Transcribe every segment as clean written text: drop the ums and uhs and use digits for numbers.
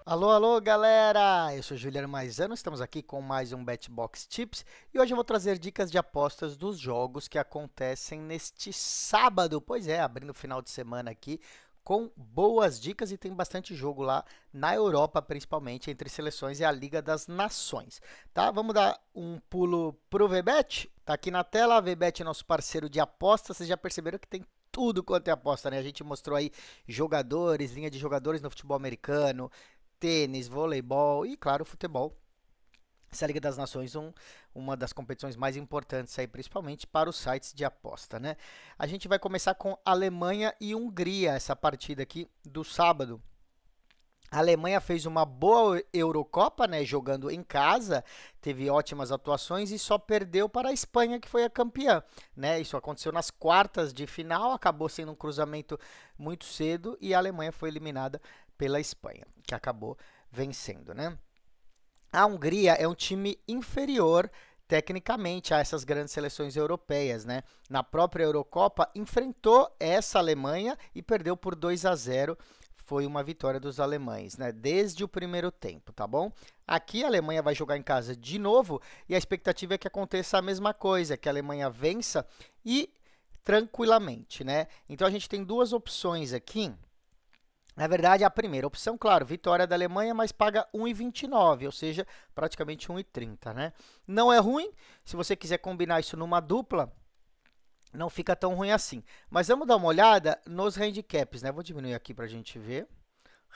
Alô, alô, galera! Eu sou Juliano Maisano, estamos aqui com mais um BetBox Tips e hoje eu vou trazer dicas de apostas dos jogos que acontecem neste sábado. Pois é, abrindo o final de semana aqui com boas dicas e tem bastante jogo lá na Europa, principalmente entre seleções e a Liga das Nações, tá? Vamos dar um pulo pro VBet? Tá aqui na tela, a VBet é nosso parceiro de apostas. Vocês já perceberam que tem tudo quanto é aposta, né? A gente mostrou aí jogadores, linha de jogadores no futebol americano, tênis, voleibol e, claro, futebol. Essa Liga das Nações, uma das competições mais importantes aí, principalmente para os sites de aposta, né? A gente vai começar com Alemanha e Hungria, essa partida aqui do sábado. A Alemanha fez uma boa Eurocopa, né, jogando em casa, teve ótimas atuações e só perdeu para a Espanha, que foi a campeã, né? Isso aconteceu nas quartas de final, acabou sendo um cruzamento muito cedo e a Alemanha foi eliminada pela Espanha, que acabou vencendo, né? A Hungria é um time inferior tecnicamente a essas grandes seleções europeias, né? Na própria Eurocopa enfrentou essa Alemanha e perdeu por 2-0. Foi uma vitória dos alemães, né? Desde o primeiro tempo, tá bom? Aqui a Alemanha vai jogar em casa de novo e a expectativa é que aconteça a mesma coisa, que a Alemanha vença e tranquilamente, né? Então a gente tem duas opções aqui. Na verdade, a primeira opção, claro, vitória da Alemanha, mas paga 1,29, ou seja, praticamente 1,30, né? Não é ruim, se você quiser combinar isso numa dupla, não fica tão ruim assim. Mas vamos dar uma olhada nos handicaps, né? Vou diminuir aqui para a gente ver.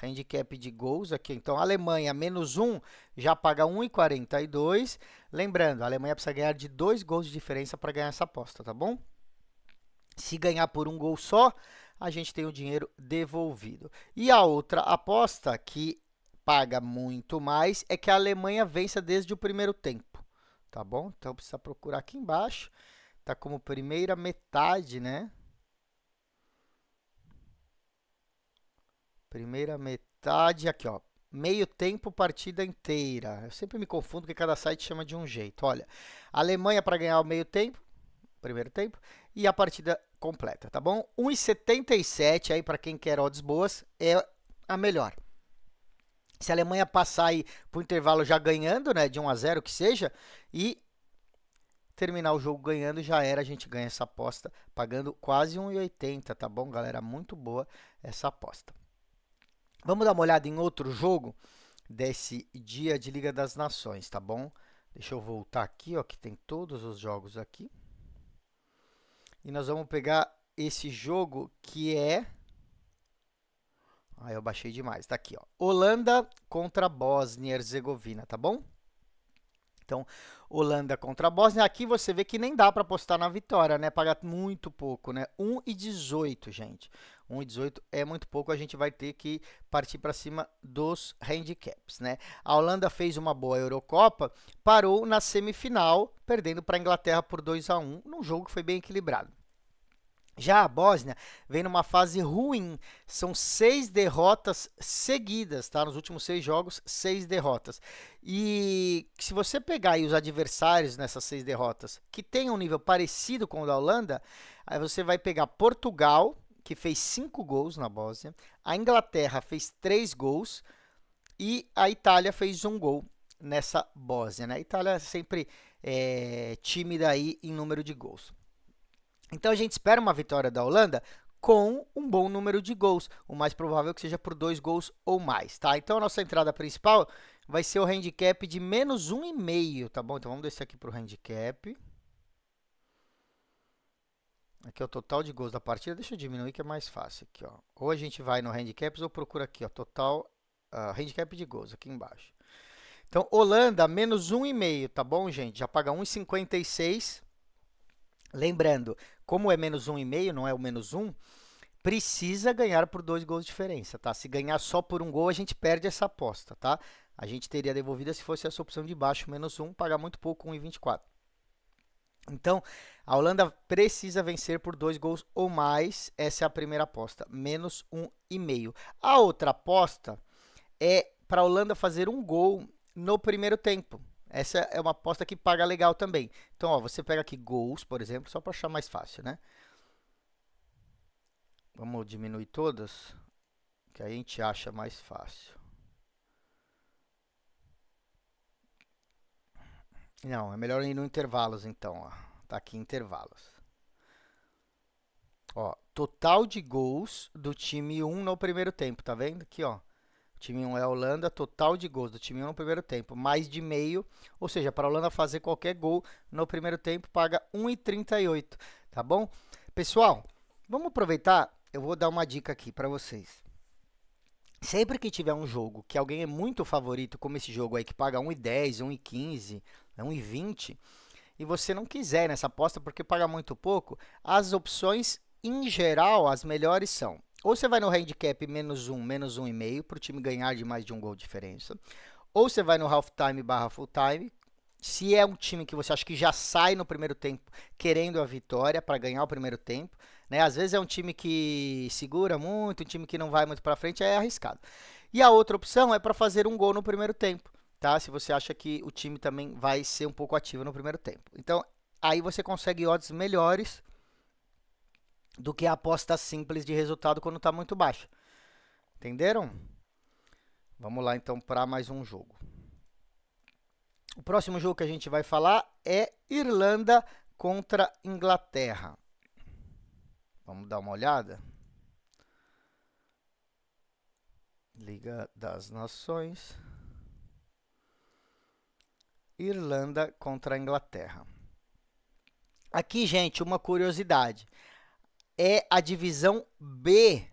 Handicap de gols aqui. Então, a Alemanha, menos 1, já paga 1,42. Lembrando, a Alemanha precisa ganhar de 2 gols de diferença para ganhar essa aposta, tá bom? Se ganhar por um gol só, a gente tem o dinheiro devolvido. E a outra aposta, que paga muito mais, é que a Alemanha vença desde o primeiro tempo. Tá bom? Então precisa procurar aqui embaixo. Tá como primeira metade, né? Primeira metade, aqui, ó. Meio tempo, partida inteira. Eu sempre me confundo porque cada site chama de um jeito. Olha, Alemanha para ganhar o meio tempo, primeiro tempo, e a partida completa, tá bom? 1,77 aí para quem quer odds boas é a melhor. Se a Alemanha passar aí para o intervalo já ganhando, né, de 1-0 que seja, e terminar o jogo ganhando, já era, a gente ganha essa aposta pagando quase 1,80, tá bom, galera? Muito boa essa aposta. Vamos dar uma olhada em outro jogo desse dia de Liga das Nações, tá bom? Deixa eu voltar aqui, ó, que tem todos os jogos aqui. E nós vamos pegar esse jogo que é... Ah, eu baixei demais. Tá aqui, ó. Holanda contra Bósnia e Herzegovina, tá bom? Então, Holanda contra a Bósnia. Aqui você vê que nem dá para apostar na vitória, né? Paga muito pouco, né? 1,18, gente. 1,18 é muito pouco. A gente vai ter que partir para cima dos handicaps, né? A Holanda fez uma boa Eurocopa, parou na semifinal, perdendo para a Inglaterra por 2-1, num jogo que foi bem equilibrado. Já a Bósnia vem numa fase ruim, são 6 derrotas seguidas, tá? Nos últimos 6 jogos, 6 derrotas. E se você pegar aí os adversários nessas 6 derrotas, que tem um nível parecido com o da Holanda, aí você vai pegar Portugal, que fez 5 gols na Bósnia, a Inglaterra fez 3 gols e a Itália fez 1 gol nessa Bósnia, né? A Itália é sempre tímida aí em número de gols. Então a gente espera uma vitória da Holanda com um bom número de gols. O mais provável é que seja por 2 gols ou mais, tá? Então a nossa entrada principal vai ser o handicap de menos 1,5, tá bom? Então vamos descer aqui para o handicap. Aqui é o total de gols da partida. Deixa eu diminuir que é mais fácil aqui, ó. Ou a gente vai no handicaps ou procura aqui, ó, total handicap de gols aqui embaixo. Então Holanda menos 1,5, tá bom, gente? Já paga 1,56. Lembrando, como é menos 1,5, não é o menos 1, precisa ganhar por 2 gols de diferença, tá? Se ganhar só por um gol, a gente perde essa aposta, tá? A gente teria devolvida se fosse essa opção de baixo, menos 1, pagar muito pouco, 1,24. Então, a Holanda precisa vencer por 2 gols ou mais, essa é a primeira aposta, menos 1,5. A outra aposta é para a Holanda fazer um gol no primeiro tempo. Essa é uma aposta que paga legal também. Então, ó, você pega aqui gols, por exemplo, só para achar mais fácil, né? Vamos diminuir todas, que aí a gente acha mais fácil. Não, é melhor ir no intervalos então, ó. Tá aqui intervalos. Ó, total de gols do time 1 no primeiro tempo, tá vendo aqui, ó? O time 1 é a Holanda, total de gols do time 1 no primeiro tempo, mais de meio, ou seja, para a Holanda fazer qualquer gol no primeiro tempo, paga 1,38, tá bom? Pessoal, vamos aproveitar, eu vou dar uma dica aqui para vocês. Sempre que tiver um jogo que alguém é muito favorito, como esse jogo aí que paga 1,10, 1,15, 1,20, e você não quiser nessa aposta porque paga muito pouco, as opções, em geral, as melhores são: ou você vai no handicap -1, -1,5, para o time ganhar de mais de um gol de diferença, ou você vai no halftime barra full time, se é um time que você acha que já sai no primeiro tempo querendo a vitória para ganhar o primeiro tempo, né? Às vezes é um time que segura muito, um time que não vai muito para frente, é arriscado. E a outra opção é para fazer um gol no primeiro tempo, tá? Se você acha que o time também vai ser um pouco ativo no primeiro tempo. Então, aí você consegue odds melhores do que a aposta simples de resultado quando está muito baixa. Entenderam? Vamos lá então para mais um jogo. O próximo jogo que a gente vai falar é Irlanda contra Inglaterra. Vamos dar uma olhada. Liga das Nações. Irlanda contra Inglaterra. Aqui, gente, uma curiosidade. É a divisão B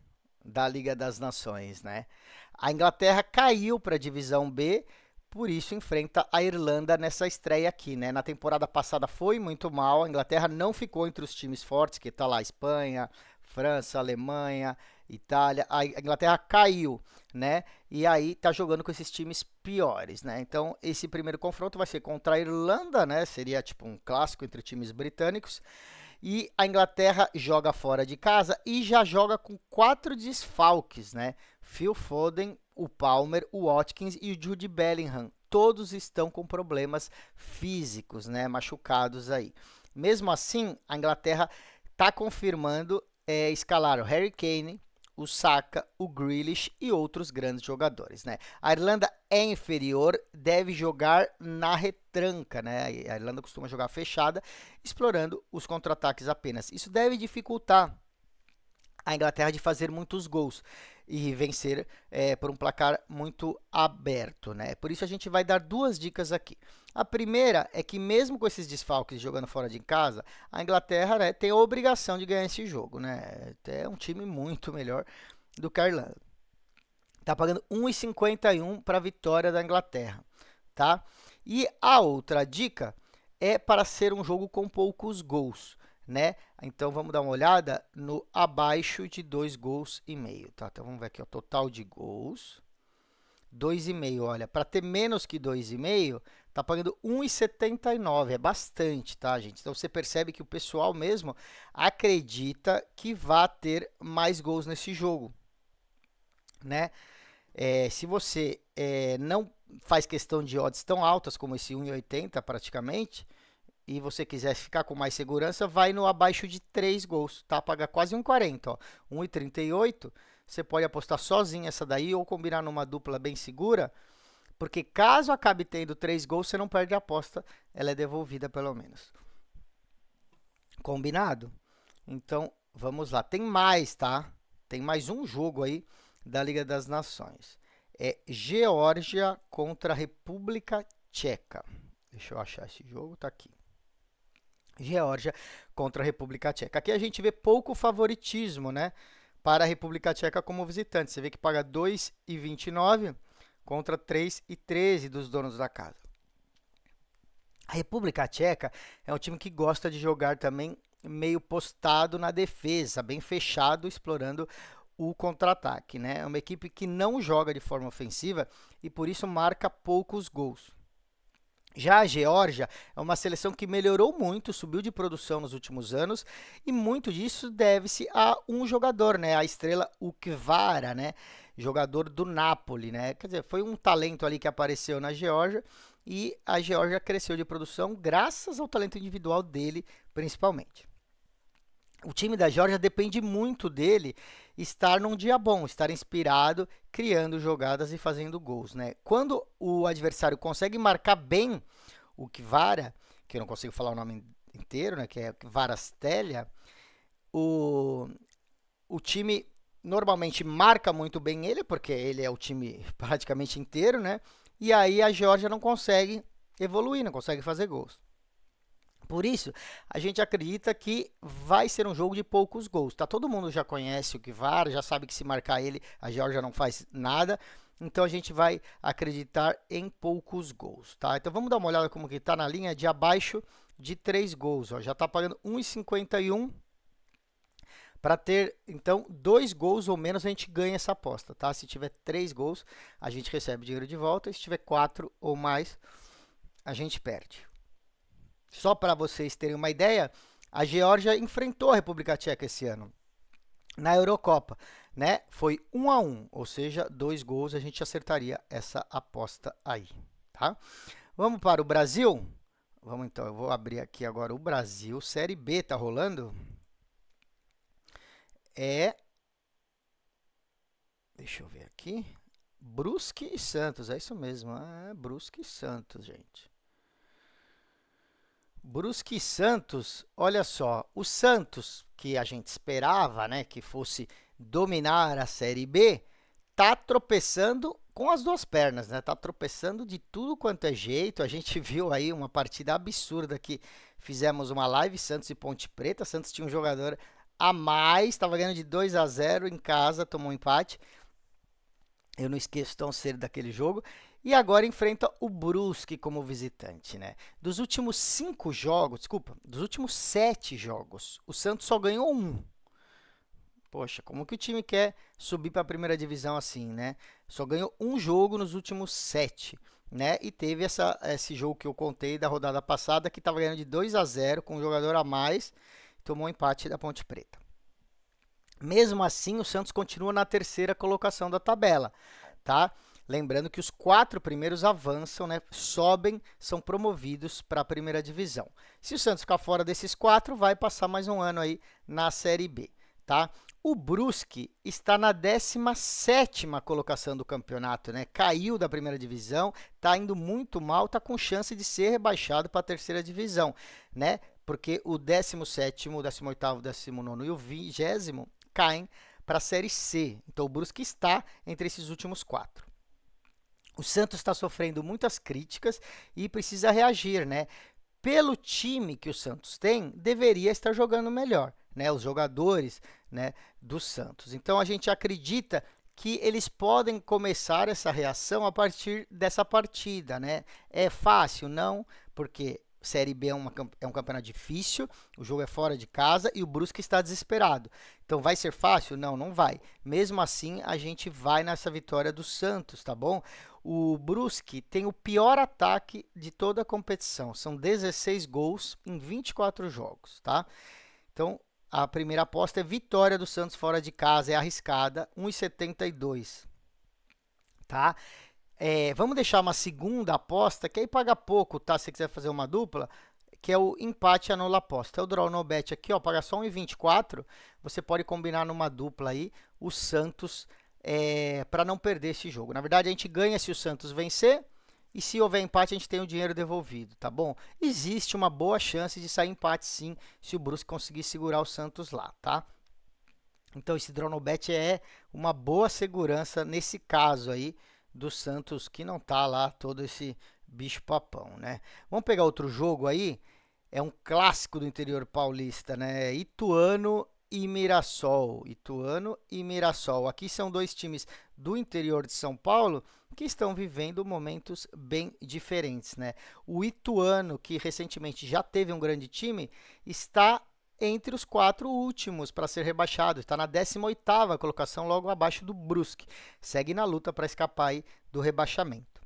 da Liga das Nações, né? A Inglaterra caiu para a divisão B, por isso enfrenta a Irlanda nessa estreia aqui, né? Na temporada passada foi muito mal, a Inglaterra não ficou entre os times fortes, que tá lá Espanha, França, Alemanha, Itália. A Inglaterra caiu, né? E aí tá jogando com esses times piores, né? Então, esse primeiro confronto vai ser contra a Irlanda, né? Seria tipo um clássico entre times britânicos. E a Inglaterra joga fora de casa e já joga com 4 desfalques, né? Phil Foden, o Palmer, o Watkins e o Jude Bellingham. Todos estão com problemas físicos, né? Machucados aí. Mesmo assim, a Inglaterra está confirmando escalar o Harry Kane, o Saka, o Grealish e outros grandes jogadores, né? A Irlanda é inferior, deve jogar na retranca, né? A Irlanda costuma jogar fechada, explorando os contra-ataques apenas. Isso deve dificultar a Inglaterra de fazer muitos gols e vencer por um placar muito aberto, né? Por isso a gente vai dar duas dicas aqui. A primeira é que mesmo com esses desfalques jogando fora de casa, a Inglaterra, né, tem a obrigação de ganhar esse jogo, né? É um time muito melhor do que a Irlanda. Tá pagando 1,51 para a vitória da Inglaterra, tá? E a outra dica é para ser um jogo com poucos gols, né? Então vamos dar uma olhada no abaixo de 2 gols e meio, tá? Então vamos ver aqui o total de gols. 2,5, olha, para ter menos que 2,5, tá pagando 1,79, é bastante, tá, gente? Então você percebe que o pessoal mesmo acredita que vai ter mais gols nesse jogo, né? Se você não faz questão de odds tão altas como esse 1,80 praticamente, e você quiser ficar com mais segurança, vai no abaixo de 3 gols, tá? Paga quase 1,40, ó. 1,38, você pode apostar sozinho essa daí ou combinar numa dupla bem segura, porque caso acabe tendo 3 gols, você não perde a aposta, ela é devolvida pelo menos. Combinado? Então, vamos lá. Tem mais, tá? Tem mais um jogo aí da Liga das Nações. É Geórgia contra a República Tcheca. Deixa eu achar esse jogo, tá aqui. Geórgia contra a República Tcheca. Aqui a gente vê pouco favoritismo, né, para a República Tcheca como visitante. Você vê que paga 2,29 contra 3,13 dos donos da casa. A República Tcheca é um time que gosta de jogar também meio postado na defesa, bem fechado, explorando o contra-ataque, né? É uma equipe que não joga de forma ofensiva e por isso marca poucos gols. Já a Geórgia é uma seleção que melhorou muito, subiu de produção nos últimos anos e muito disso deve-se a um jogador, né? A estrela Ukvara, né? Jogador do Napoli, né? Quer dizer, foi um talento ali que apareceu na Geórgia e a Geórgia cresceu de produção graças ao talento individual dele, principalmente. O time da Geórgia depende muito dele estar num dia bom, estar inspirado, criando jogadas e fazendo gols, né? Quando o adversário consegue marcar bem o Kvara, que eu não consigo falar o nome inteiro, né, que é Kvaratskhelia, o, o time normalmente marca muito bem ele, porque ele é o time praticamente inteiro, né? E aí a Geórgia não consegue evoluir, não consegue fazer gols. Por isso, a gente acredita que vai ser um jogo de poucos gols. Tá? Todo mundo já conhece o Kvara, já sabe que se marcar ele, a Geórgia não faz nada. Então a gente vai acreditar em poucos gols, tá? Então vamos dar uma olhada como que está na linha de abaixo de 3 gols, ó. Já está pagando 1,51. Para ter, então, 2 gols ou menos, a gente ganha essa aposta, tá? Se tiver 3 gols, a gente recebe dinheiro de volta. E se tiver 4 ou mais, a gente perde. Só para vocês terem uma ideia, a Geórgia enfrentou a República Tcheca esse ano na Eurocopa, né? Foi 1-1, ou seja, 2 gols, a gente acertaria essa aposta aí, tá? Vamos para o Brasil? Vamos então, eu vou abrir aqui agora o Brasil, Série B, tá rolando? Deixa eu ver aqui. Brusque e Santos, é isso mesmo. Brusque e Santos, gente. Brusque e Santos, olha só. O Santos, que a gente esperava, né, que fosse dominar a Série B, tá tropeçando com as duas pernas, né? Tá tropeçando de tudo quanto é jeito. A gente viu aí uma partida absurda que fizemos uma live, Santos e Ponte Preta. Santos tinha um jogador a mais, estava ganhando de 2-0 em casa, tomou um empate. Eu não esqueço tão cedo daquele jogo. E agora enfrenta o Brusque como visitante, né? Dos últimos 5 jogos, desculpa, dos últimos 7 jogos, o Santos só ganhou um. Poxa, como que o time quer subir para a primeira divisão assim, né? Só ganhou um jogo nos últimos 7, né? E teve esse jogo que eu contei da rodada passada, que estava ganhando de 2-0 com um jogador a mais, tomou um empate da Ponte Preta. Mesmo assim, o Santos continua na terceira colocação da tabela, tá? Lembrando que os 4 primeiros avançam, né? Sobem, são promovidos para a primeira divisão. Se o Santos ficar fora desses 4, vai passar mais um ano aí na Série B, tá? O Brusque está na 17ª colocação do campeonato, né? Caiu da primeira divisão, está indo muito mal, está com chance de ser rebaixado para a terceira divisão, né? Porque o 17º, o 18º, o 19º e o 20º caem para a Série C. Então o Brusque está entre esses últimos 4. O Santos está sofrendo muitas críticas e precisa reagir, né? Pelo time que o Santos tem, deveria estar jogando melhor, né? Os jogadores, né, do Santos. Então a gente acredita que eles podem começar essa reação a partir dessa partida, né? É fácil? Não, porque Série B é um campeonato difícil, o jogo é fora de casa e o Brusque está desesperado. Então vai ser fácil? Não, não vai. Mesmo assim, a gente vai nessa vitória do Santos, tá bom? O Brusque tem o pior ataque de toda a competição. São 16 gols em 24 jogos, tá? Então, a primeira aposta é vitória do Santos fora de casa, é arriscada, 1,72, tá? Vamos deixar uma segunda aposta, que aí paga pouco, tá? Se você quiser fazer uma dupla, que é o empate anula aposta. É o draw no bet aqui, ó, paga só 1,24. Você pode combinar numa dupla aí o Santos para não perder esse jogo. Na verdade, a gente ganha se o Santos vencer e se houver empate, a gente tem o dinheiro devolvido, tá bom? Existe uma boa chance de sair empate sim, se o Brusque conseguir segurar o Santos lá, tá? Então, esse draw no bet é uma boa segurança nesse caso aí do Santos, que não tá lá todo esse bicho-papão, né? Vamos pegar outro jogo aí, é um clássico do interior paulista, né? Ituano e Mirassol. Ituano e Mirassol. Aqui são dois times do interior de São Paulo que estão vivendo momentos bem diferentes, né? O Ituano, que recentemente já teve um grande time, está entre os 4 últimos para ser rebaixado. Está na 18ª colocação, logo abaixo do Brusque. Segue na luta para escapar aí do rebaixamento.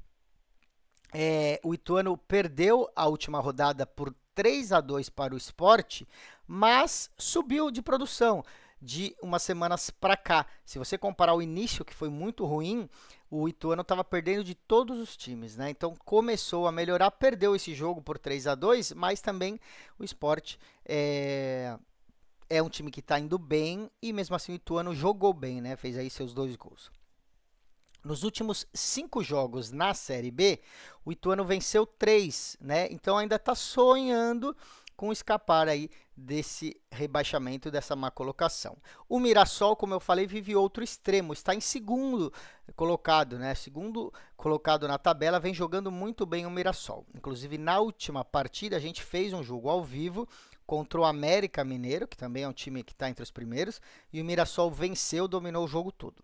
O Ituano perdeu a última rodada por 3-2 para o Sport, mas subiu de produção de umas semanas para cá. Se você comparar o início, que foi muito ruim, o Ituano estava perdendo de todos os times, né? Então começou a melhorar, perdeu esse jogo por 3-2, mas também o Sport é um time que está indo bem e mesmo assim o Ituano jogou bem, né? Fez aí seus 2 gols. Nos últimos 5 jogos na Série B, o Ituano venceu 3, né? Então ainda está sonhando com escapar aí desse rebaixamento, dessa má colocação. O Mirassol, como eu falei, vive outro extremo, está em segundo colocado, né? Segundo colocado na tabela, vem jogando muito bem o Mirassol. Inclusive, na última partida, a gente fez um jogo ao vivo contra o América Mineiro, que também é um time que está entre os primeiros, e o Mirassol venceu, dominou o jogo todo.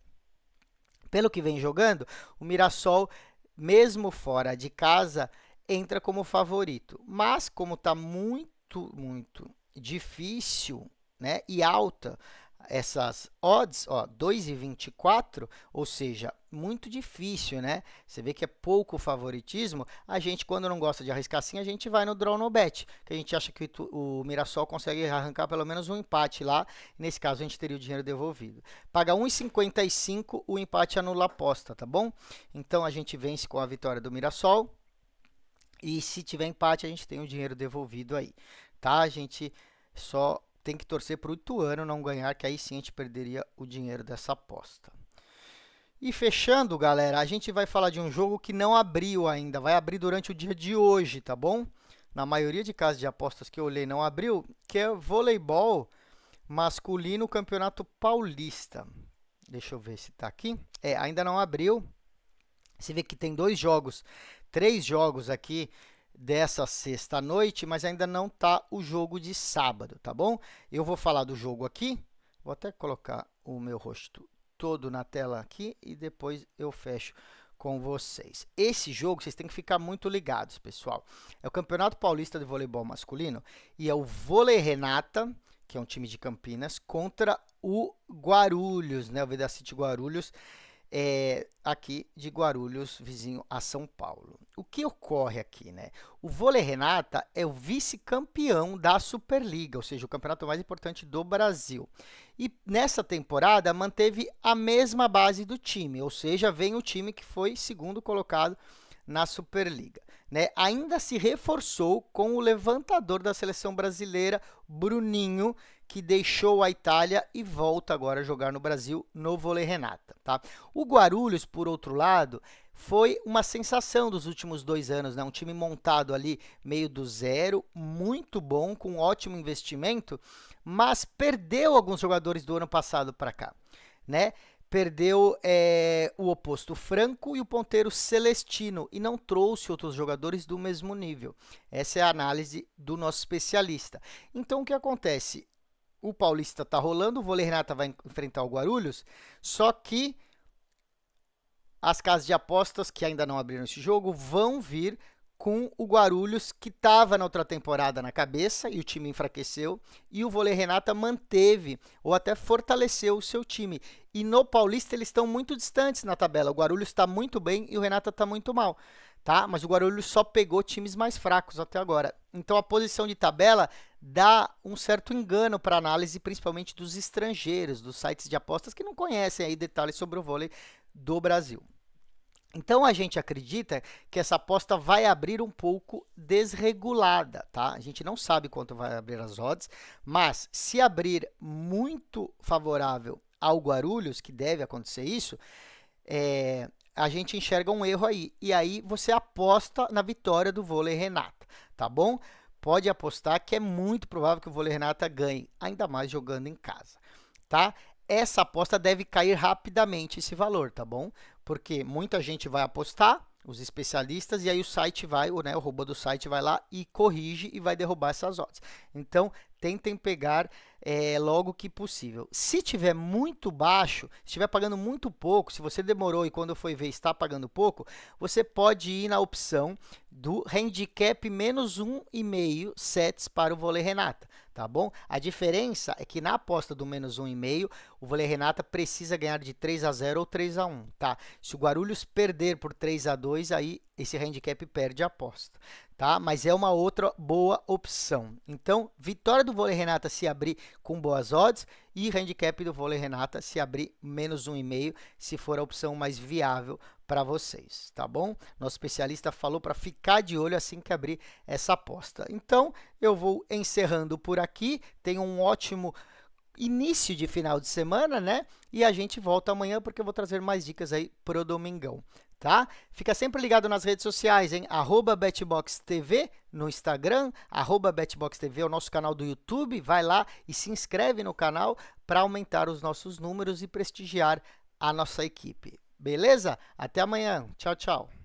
Pelo que vem jogando, o Mirassol, mesmo fora de casa, entra como favorito. Mas, como está muito difícil, né, e alta essas odds, ó, 2,24, ou seja, muito difícil, né? Você vê que é pouco favoritismo. A gente, quando não gosta de arriscar assim, a gente vai no draw no bet, que a gente acha que o Mirassol consegue arrancar pelo menos um empate lá. Nesse caso, a gente teria o dinheiro devolvido. Paga 1,55, o empate anula a aposta, tá bom? Então, a gente vence com a vitória do Mirassol. E se tiver empate, a gente tem o dinheiro devolvido aí, tá? A gente só tem que torcer para o Ituano não ganhar, que aí sim a gente perderia o dinheiro dessa aposta. E fechando, galera, a gente vai falar de um jogo que não abriu ainda, vai abrir durante o dia de hoje, tá bom? Na maioria de casas de apostas que eu olhei não abriu, que é voleibol masculino Campeonato Paulista. Deixa eu ver se tá aqui. Ainda não abriu. Você vê que tem 3 jogos aqui dessa sexta-noite, mas ainda não tá o jogo de sábado, tá bom? Eu vou falar do jogo aqui, vou até colocar o meu rosto todo na tela aqui e depois eu fecho com vocês. Esse jogo vocês têm que ficar muito ligados, pessoal. É o Campeonato Paulista de Voleibol Masculino e é o Vôlei Renata, que é um time de Campinas, contra o Guarulhos, né? O Vedacity Guarulhos, aqui de Guarulhos, vizinho a São Paulo. O que ocorre aqui, né? O Vôlei Renata é o vice-campeão da Superliga, ou seja, o campeonato mais importante do Brasil. E nessa temporada manteve a mesma base do time, ou seja, vem o time que foi segundo colocado na Superliga, né? Ainda se reforçou com o levantador da seleção brasileira, Bruninho, que deixou a Itália e volta agora a jogar no Brasil no Vôlei Renata, tá? O Guarulhos, por outro lado, foi uma sensação dos últimos 2 anos, né? Um time montado ali meio do zero, muito bom, com ótimo investimento, mas perdeu alguns jogadores do ano passado para cá, né? Perdeu o oposto Franco e o ponteiro Celestino e não trouxe outros jogadores do mesmo nível. Essa é a análise do nosso especialista. Então, o que acontece? O Paulista está rolando, o Vôlei Renata vai enfrentar o Guarulhos, só que as casas de apostas que ainda não abriram esse jogo vão vir com o Guarulhos, que estava na outra temporada na cabeça e o time enfraqueceu, e o Vôlei Renata manteve ou até fortaleceu o seu time. E no Paulista eles estão muito distantes na tabela. O Guarulhos está muito bem e o Renata está muito mal, tá? Mas o Guarulhos só pegou times mais fracos até agora. Então a posição de tabela dá um certo engano para análise, principalmente dos estrangeiros, dos sites de apostas que não conhecem aí detalhes sobre o vôlei do Brasil. Então, a gente acredita que essa aposta vai abrir um pouco desregulada, tá? A gente não sabe quanto vai abrir as odds, mas se abrir muito favorável ao Guarulhos, que deve acontecer isso, a gente enxerga um erro aí. E aí, você aposta na vitória do Vôlei Renata, tá bom? Pode apostar que é muito provável que o Vôlei Renata ganhe, ainda mais jogando em casa, tá? Essa aposta deve cair rapidamente esse valor, tá bom? Porque muita gente vai apostar, os especialistas, e aí o site vai, o robô do site vai lá e corrige e vai derrubar essas odds. Então, tentem pegar logo que possível. Se tiver muito baixo, se estiver pagando muito pouco, se você demorou e quando foi ver está pagando pouco, você pode ir na opção do handicap menos 1,5 sets para o Vôlei Renata, tá bom? A diferença é que na aposta do menos 1,5, o Vôlei Renata precisa ganhar de 3-0 ou 3-1, tá? Se o Guarulhos perder por 3-2, aí esse handicap perde a aposta, tá? Mas é uma outra boa opção. Então, vitória do Vôlei Renata se abrir com boas odds e handicap do Vôlei Renata se abrir menos 1,5, se for a opção mais viável para vocês, tá bom? Nosso especialista falou para ficar de olho assim que abrir essa aposta. Então, eu vou encerrando por aqui. Tenham um ótimo início de final de semana, né? E a gente volta amanhã porque eu vou trazer mais dicas aí pro domingão, tá? Fica sempre ligado nas redes sociais, hein? @BetBoxTV no Instagram, @BetBoxTV é o nosso canal do YouTube. Vai lá e se inscreve no canal para aumentar os nossos números e prestigiar a nossa equipe. Beleza? Até amanhã. Tchau, tchau.